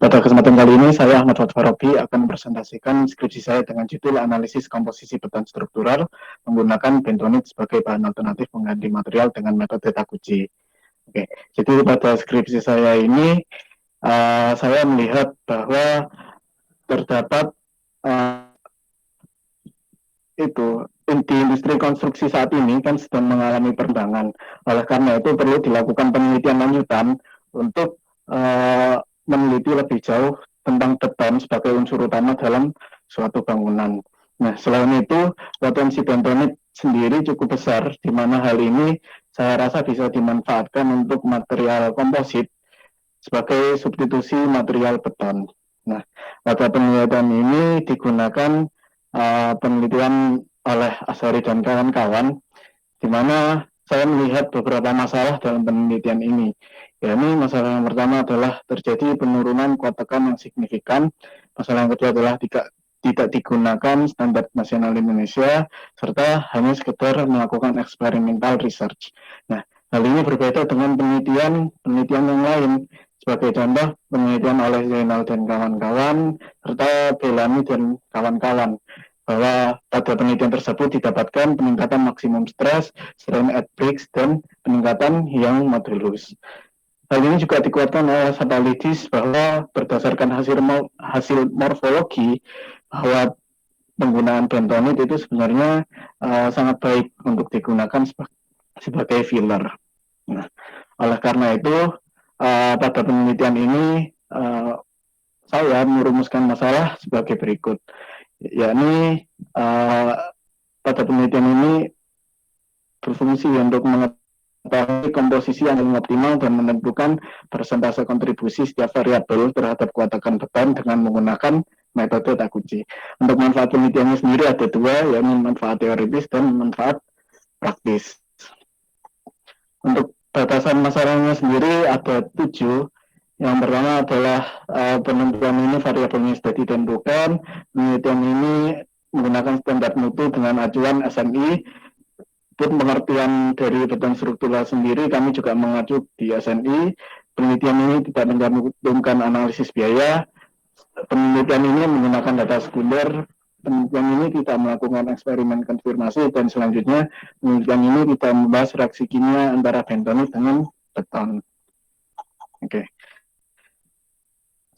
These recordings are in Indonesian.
Pada kesempatan kali ini, saya Ahmad Fatfarobi akan presentasikan skripsi saya dengan judul Analisis Komposisi Beton Struktural menggunakan bentonit sebagai bahan alternatif pengganti material dengan metode Taguchi. Oke, jadi pada skripsi saya ini, saya melihat bahwa terdapat di industri konstruksi saat ini kan sedang mengalami perkembangan. Oleh karena itu perlu dilakukan penelitian lanjutan untuk meneliti lebih jauh tentang beton sebagai unsur utama dalam suatu bangunan. Nah, selain itu, potensi bentonit sendiri cukup besar, di mana hal ini saya rasa bisa dimanfaatkan untuk material komposit sebagai substitusi material beton. Nah, pada penelitian ini digunakan penelitian oleh Azhari dan kawan-kawan, di mana saya melihat beberapa masalah dalam penelitian ini. Yakni masalah yang pertama adalah terjadi penurunan kuat tekan yang signifikan. Masalah yang kedua adalah tidak digunakan standar nasional Indonesia, serta hanya sekedar melakukan experimental research. Nah, hal ini berbeda dengan penelitian yang lain. Sebagai contoh, penelitian oleh Zainal dan kawan-kawan, serta Belani dan kawan-kawan, bahwa pada penelitian tersebut didapatkan peningkatan maksimum stres, strain at breaks, dan peningkatan yang modulus. Hal ini juga dikuatkan oleh Sabalidis bahwa berdasarkan hasil morfologi, bahwa penggunaan bentonit itu sebenarnya sangat baik untuk digunakan sebagai filler. Nah, oleh karena itu, pada penelitian ini saya merumuskan masalah sebagai berikut, yakni pada penelitian ini berfungsi untuk mengetahui komposisi yang paling optimal dan menentukan persentase kontribusi setiap variabel terhadap kuat tekan beton dengan menggunakan metode Taguchi. Untuk manfaat penelitiannya sendiri ada dua, yakni manfaat teoritis dan manfaat praktis. Untuk batasan masalahnya sendiri ada 7. Yang pertama adalah penentuan ini variabelnya sudah ditentukan. Penelitian ini menggunakan standar mutu dengan acuan SNI. Untuk pengertian dari beton struktural sendiri, kami juga mengacu di SNI. Penelitian ini tidak mencantumkan analisis biaya. Penelitian ini menggunakan data sekunder. Penelitian ini tidak melakukan eksperimen konfirmasi, dan selanjutnya penelitian ini tidak membahas reaksi kimia antara bentonit dengan beton. Oke.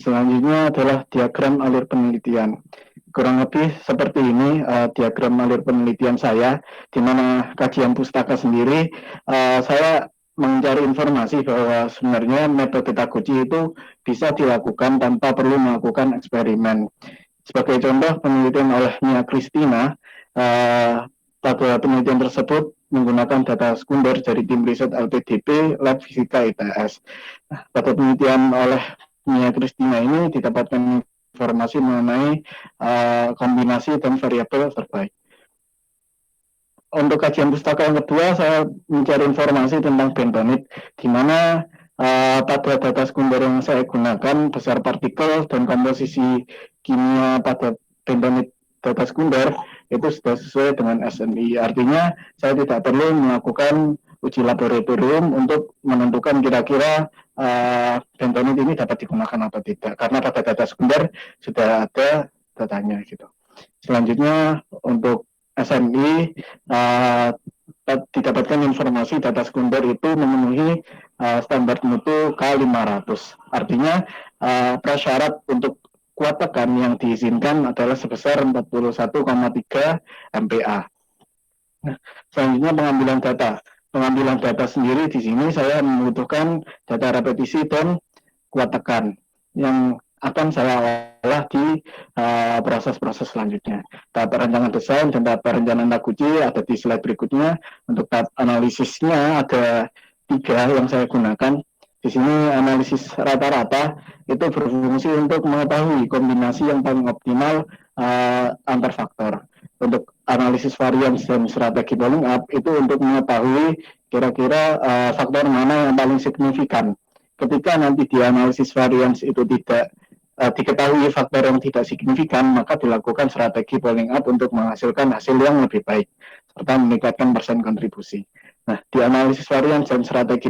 Selanjutnya adalah diagram alir penelitian. Kurang lebih seperti ini diagram alir penelitian saya, di mana kajian pustaka sendiri, saya mencari informasi bahwa sebenarnya metode Taguchi itu bisa dilakukan tanpa perlu melakukan eksperimen. Sebagai contoh, penelitian oleh Mia Christina, pada penelitian tersebut menggunakan data sekunder dari tim riset LPDP Lab Fisika ITS. Nah, pada penelitian oleh Mia Christina ini didapatkan informasi mengenai kombinasi dan variabel terbaik. Untuk kajian pustaka yang kedua, saya mencari informasi tentang bentonit, di mana pada data sekunder yang saya gunakan, besar partikel dan komposisi kimia pada bentonit data sekunder itu sudah sesuai dengan SNI. Artinya saya tidak perlu melakukan uji laboratorium untuk menentukan kira-kira bentonit ini dapat digunakan atau tidak, karena pada data sekunder sudah ada datanya gitu. Selanjutnya untuk SNI, didapatkan informasi data sekunder itu memenuhi standar mutu K500. Artinya prasyarat untuk kuat tekan yang diizinkan adalah sebesar 41,3 MPa. Nah, selanjutnya pengambilan data. Pengambilan data sendiri di sini saya membutuhkan data repetisi dan kuat tekan yang akan saya olah di proses-proses selanjutnya. Tahap perencanaan desain dan tahap perencanaan Taguchi ada di slide berikutnya. Untuk tahap analisisnya ada 3 yang saya gunakan. Di sini analisis rata-rata itu berfungsi untuk mengetahui kombinasi yang paling optimal antar faktor. Untuk analisis variance dan strategi polling up itu untuk mengetahui kira-kira faktor mana yang paling signifikan. Ketika nanti di analisis variance itu tidak diketahui faktor yang tidak signifikan, maka dilakukan strategi polling up untuk menghasilkan hasil yang lebih baik serta meningkatkan persen kontribusi. Nah, di analisis variance dan strategi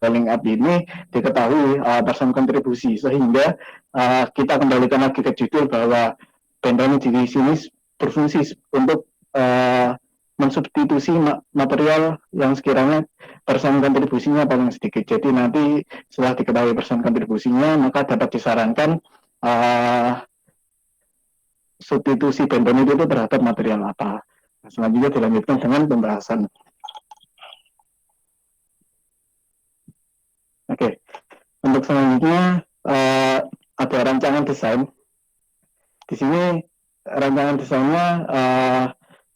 link up ini diketahui persen kontribusi, sehingga kita kembalikan lagi ke judul bahwa bentonit di sini berfungsi untuk mensubstitusi material yang sekiranya persen kontribusinya paling sedikit. Jadi nanti setelah diketahui persen kontribusinya, maka dapat disarankan substitusi bentonit itu terhadap material apa. Nah, selanjutnya dilanjutkan dengan pembahasan. Oke, untuk selanjutnya ada rancangan desain. Di sini rancangan desainnya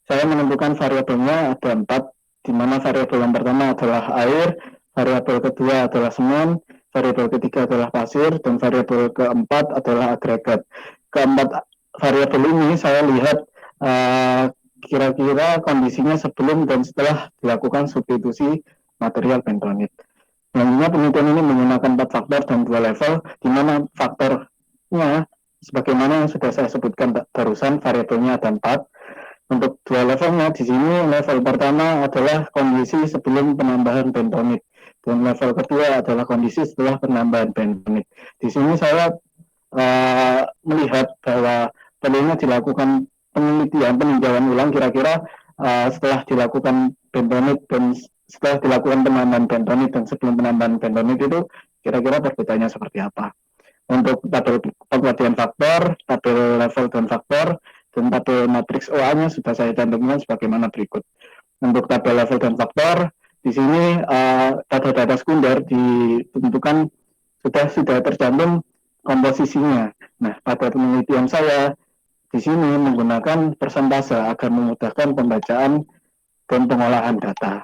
saya menentukan variabelnya ada 4, di mana variabel yang pertama adalah air, variabel kedua adalah semen, variabel ketiga adalah pasir, dan variabel keempat adalah agregat. Keempat variabel ini saya lihat kira-kira kondisinya sebelum dan setelah dilakukan substitusi material bentonit. Selanjutnya penelitian ini menggunakan 4 faktor dan 2 level, di mana faktornya sebagaimana yang sudah saya sebutkan barusan, variabelnya ada 4. Untuk 2 levelnya di sini, level pertama adalah kondisi sebelum penambahan bentonit, dan level kedua adalah kondisi setelah penambahan bentonit. Di sini saya melihat bahwa perlunya dilakukan penelitian, peninjauan ulang kira-kira setelah dilakukan bentonit dan setelah dilakukan penambahan bentonit dan sebelum penambahan bentonit itu kira-kira perbedaannya seperti apa. Untuk tabel pengkajian faktor, tabel level dan faktor, dan tabel matriks OA-nya sudah saya cantumkan sebagaimana berikut. Untuk tabel level dan faktor, di sini data-data sekunder ditentukan sudah tercantum komposisinya. Nah, pada penelitian saya di sini menggunakan persentase agar memudahkan pembacaan dan pengolahan data.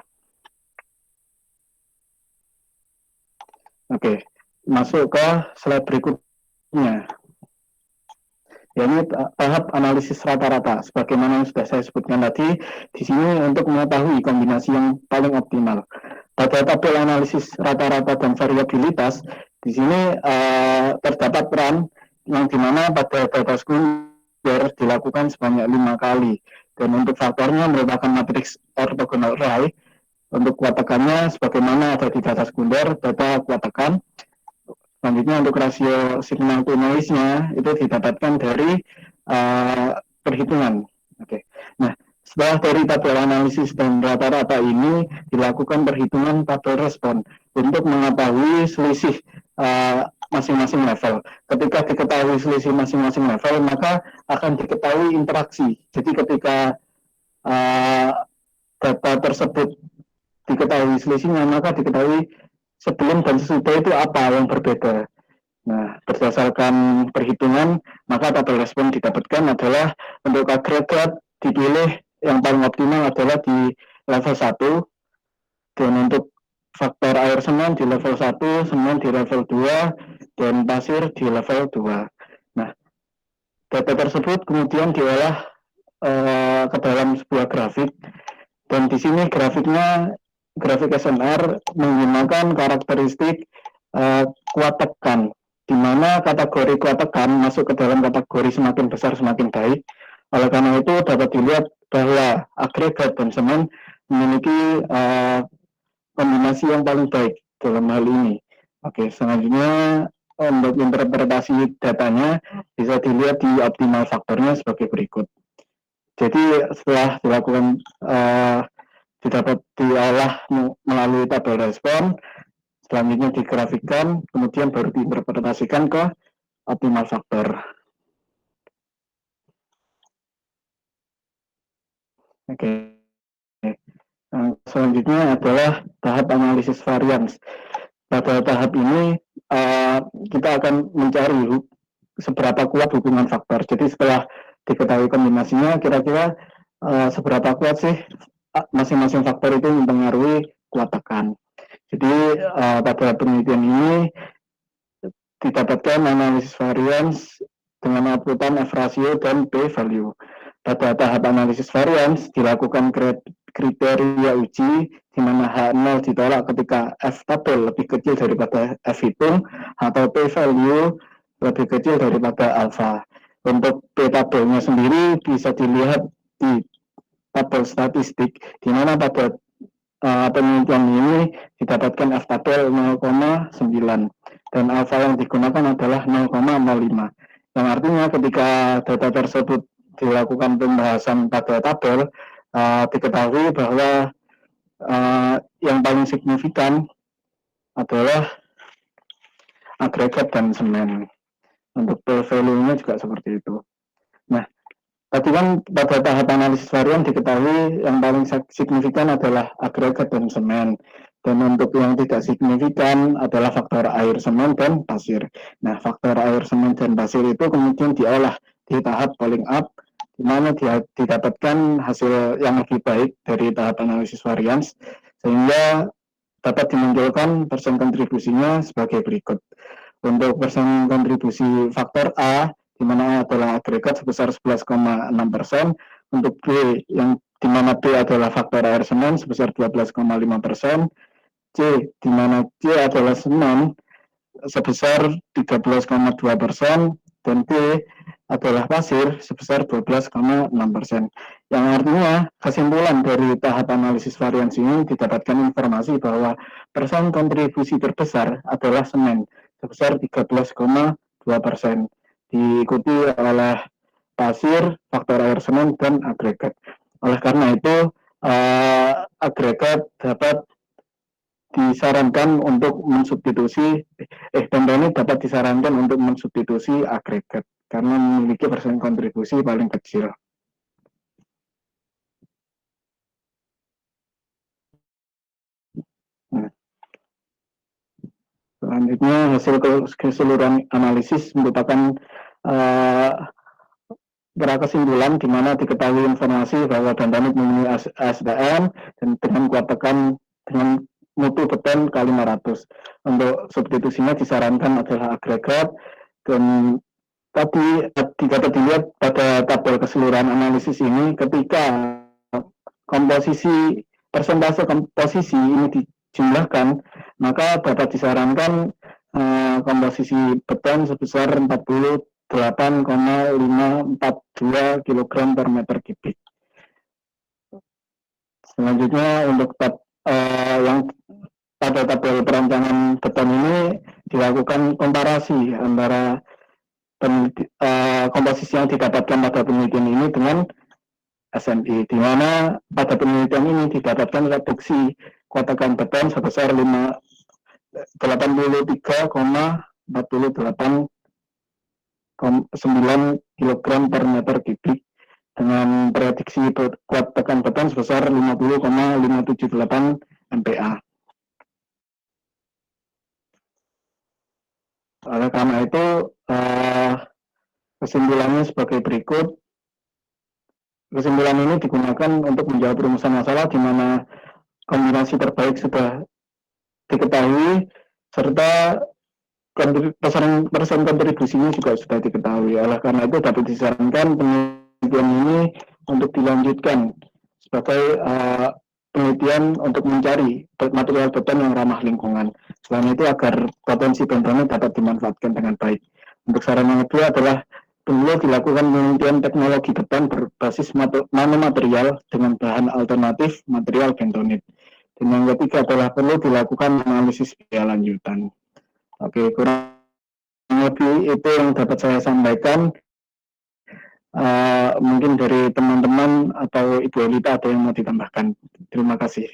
Oke, masuk ke slide berikutnya. Ini tahap analisis rata-rata. Sebagaimana yang sudah saya sebutkan tadi, di sini untuk mengetahui kombinasi yang paling optimal. Pada tabel analisis rata-rata dan variabilitas, di sini terdapat peran yang dimana pada data sekunder dilakukan sebanyak 5 kali. Dan untuk faktornya merupakan matriks orthogonal array. Untuk kuat tekannya, sebagaimana ada di data sekunder, data kuat tekan. Selanjutnya untuk rasio signal to noise-nya itu didapatkan dari perhitungan. Oke. Nah, setelah dari tabel analisis dan rata-rata ini dilakukan perhitungan tabel respon untuk mengetahui selisih masing-masing level. Ketika diketahui selisih masing-masing level, maka akan diketahui interaksi. Jadi ketika data tersebut diketahui selisihnya, maka diketahui sebelum dan sesudah itu apa yang berbeda. Nah, berdasarkan perhitungan, maka tabel respon didapatkan adalah untuk agregat dipilih yang paling optimal adalah di level 1, dan untuk faktor air semen di level 1, semen di level 2, dan pasir di level 2. Nah, data tersebut kemudian diolah ke dalam sebuah grafik, dan di sini grafik SMR menggunakan karakteristik kuat tekan, di mana kategori kuat tekan masuk ke dalam kategori semakin besar semakin baik. Oleh karena itu dapat dilihat bahwa agregat dan semen memiliki kombinasi yang paling baik dalam hal ini. Oke, selanjutnya untuk interpretasi datanya bisa dilihat di optimal faktornya sebagai berikut. Jadi setelah dilakukan didapat diolah melalui tabel respon, selanjutnya digrafikkan, kemudian baru diinterpretasikan ke optimal faktor. Oke. Selanjutnya adalah tahap analisis varians. Pada tahap ini kita akan mencari seberapa kuat hubungan faktor. Jadi setelah diketahui kombinasinya, kira-kira seberapa kuat sih masing-masing faktor itu mempengaruhi kuat tekan. Jadi pada penelitian ini didapatkan analisis varians dengan outputan F ratio dan P value. Pada tahap analisis varians dilakukan kriteria uji di mana H0 ditolak ketika F tabel lebih kecil daripada F hitung atau P value lebih kecil daripada alfa. Untuk P tabelnya sendiri bisa dilihat di tabel statistik, di mana pada penelitian ini didapatkan F-tabel 0,9 dan alfa yang digunakan adalah 0,05. Yang artinya ketika data tersebut dilakukan pembahasan pada tabel, diketahui bahwa yang paling signifikan adalah agregat dan semen. Untuk value-nya juga seperti itu. Nah, tadi kan pada tahap analisis varian diketahui yang paling signifikan adalah agregat dan semen. Dan untuk yang tidak signifikan adalah faktor air, semen, dan pasir. Nah, faktor air, semen, dan pasir itu kemudian diolah di tahap polling up, di mana dia didapatkan hasil yang lebih baik dari tahap analisis varians, sehingga dapat dimunculkan persen kontribusinya sebagai berikut. Untuk persen kontribusi faktor A, di mana A adalah agregat sebesar 11,6%, untuk B, yang di mana B adalah faktor air semen sebesar 12,5%, C, di mana C adalah semen sebesar 13,2%, dan D adalah pasir sebesar 12,6%. Yang artinya kesimpulan dari tahap analisis varians ini didapatkan informasi bahwa persen kontribusi terbesar adalah semen sebesar 13,2%, diikuti oleh pasir, faktor air semen, dan agregat. Oleh karena itu, agregat dapat disarankan untuk mensubstitusi bentonit dapat disarankan untuk mensubstitusi agregat karena memiliki persen kontribusi paling kecil. Nah, selanjutnya hasil keseluruhan analisis merupakan kesimpulan di mana diketahui informasi bahwa bentonit memenuhi ASTM dan dengan kuat tekan dengan mutu beton kali 500. Untuk substitusinya disarankan adalah agregat, dan tadi dapat dilihat pada tabel keseluruhan analisis ini ketika komposisi persentase komposisi ini dijumlahkan, maka dapat disarankan komposisi beton sebesar 48,542 kg per meter kubik. Selanjutnya untuk yang pada tabel perancangan beton ini dilakukan komparasi antara komposisi yang didapatkan pada penelitian ini dengan SMI, di mana pada penelitian ini didapatkan reduksi kuat tekan beton sebesar 83,48,9 kg per meter kubik dengan prediksi kuat tekan beton sebesar 50,578 MPa. Oleh karena itu, kesimpulannya sebagai berikut. Kesimpulan ini digunakan untuk menjawab rumusan masalah di mana kombinasi terbaik sudah diketahui serta persen kontribusinya juga sudah diketahui. Oleh karena itu dapat disarankan penelitian ini untuk dilanjutkan sebagai penelitian untuk mencari material beton yang ramah lingkungan. Selain itu agar potensi bentonit dapat dimanfaatkan dengan baik. Untuk saran yang kedua adalah perlu dilakukan penelitian teknologi beton berbasis nanomaterial dengan bahan alternatif material bentonit. Dan yang ketiga adalah perlu dilakukan analisis biaya lanjutan. Oke, kurang lebih itu yang dapat saya sampaikan. Mungkin dari teman-teman atau Ibu Elita ada yang mau ditambahkan. Terima kasih.